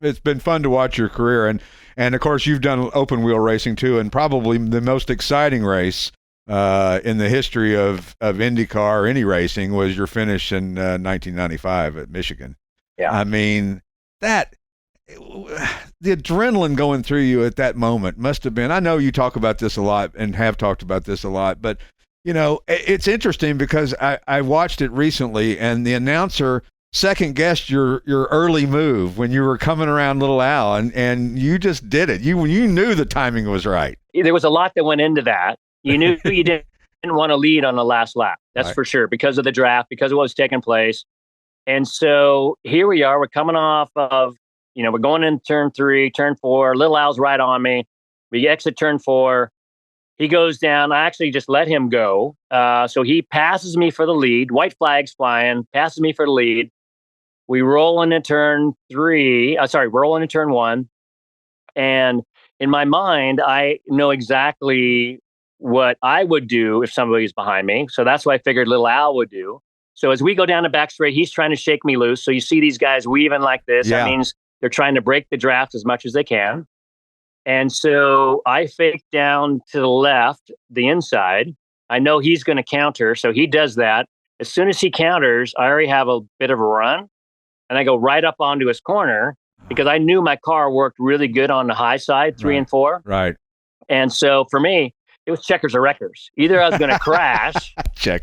it's been fun to watch your career, and of course you've done open wheel racing too, and probably the most exciting race in the history of IndyCar or any racing was your finish in 1995 at Michigan. Yeah, I mean that. The adrenaline going through you at that moment must have been, I know you talk about this a lot and have talked about this a lot, but you know, it's interesting because I watched it recently and the announcer second guessed your early move when you were coming around Little Al, and you just did it. You knew the timing was right. There was a lot that went into that. You knew you didn't want to lead on the last lap. That's right. For sure, because of the draft, because of what was taking place. And so here we are, we're coming off of, we're going in turn 3, turn 4. Little Al's right on me. We exit turn 4. He goes down. I actually just let him go. So he passes me for the lead. White flags flying, passes me for the lead. We roll into turn 3. Roll into turn 1. And in my mind, I know exactly what I would do if somebody's behind me. So that's what I figured Little Al would do. So as we go down the back straight, he's trying to shake me loose. So you see these guys weaving like this. Yeah. That means they're trying to break the draft as much as they can. And so I fake down to the left, the inside. I know he's going to counter, so he does that. As soon as he counters, I already have a bit of a run, and I go right up onto his corner because I knew my car worked really good on the high side, 3 and 4. Right. And so for me, it was checkers or wreckers. Either I was going to crash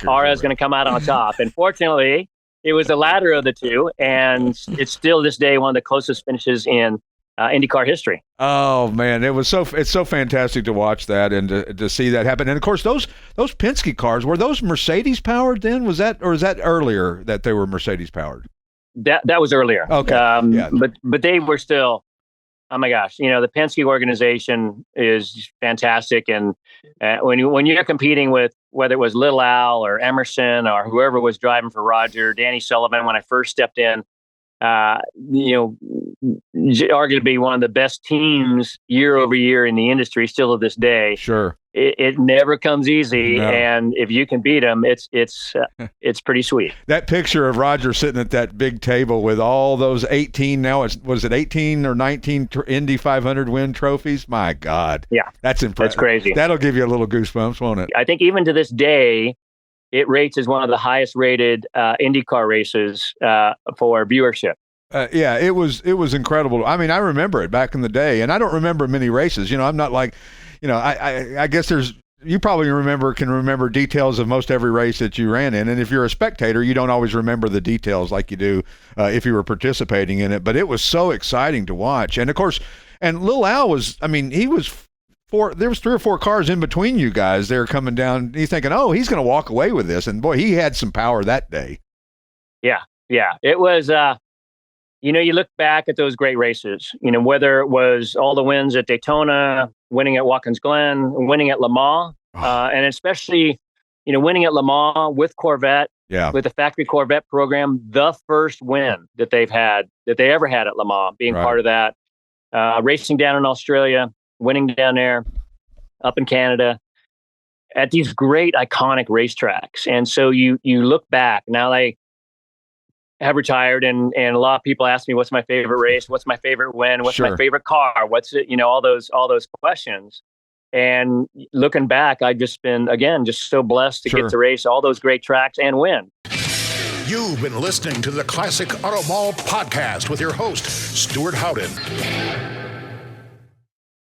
or I was going to come out on top. And fortunately, it was the latter of the two, and it's still this day one of the closest finishes in IndyCar history. Oh man, it's so fantastic to watch that and to see that happen. And of course, those Penske cars, were those Mercedes powered then? Was that earlier that they were Mercedes powered? That was earlier. Okay, yeah. But they were still. Oh my gosh, the Penske organization is fantastic, and when you're competing with whether it was Little Al or Emerson or whoever was driving for Roger, Danny Sullivan, when I first stepped in, arguably one of the best teams year over year in the industry, still to this day. Sure, it never comes easy, no. And if you can beat them, it's pretty sweet. That picture of Roger sitting at that big table with all those 18, now was it 18 or 19 Indy 500 win trophies? My God, yeah, that's impressive. That's crazy. That'll give you a little goosebumps, won't it? I think even to this day, it rates as one of the highest rated IndyCar races for viewership. Yeah, it was incredible. I mean, I remember it back in the day, and I don't remember many races. I'm not like, I guess you probably can remember details of most every race that you ran in. And if you're a spectator, you don't always remember the details like you do if you were participating in it. But it was so exciting to watch. And of course, and Lil Al there was 3 or 4 cars in between you guys there coming down. You're thinking, oh, he's going to walk away with this. And boy, he had some power that day. Yeah. It was, you look back at those great races, whether it was all the wins at Daytona, winning at Watkins Glen, winning at Le Mans, and especially, winning at Le Mans with Corvette, with the factory Corvette program, the first win that they ever had at Le Mans, being part of that, racing down in Australia, winning down there, up in Canada, at these great iconic racetracks. And so you look back, now they have retired, and a lot of people ask me, what's my favorite race? What's my favorite win? What's my favorite car? What's it? All those questions. And looking back, I've just been, again, just so blessed to get to race all those great tracks and win. You've been listening to the Classic Auto Mall podcast with your host, Stuart Howden.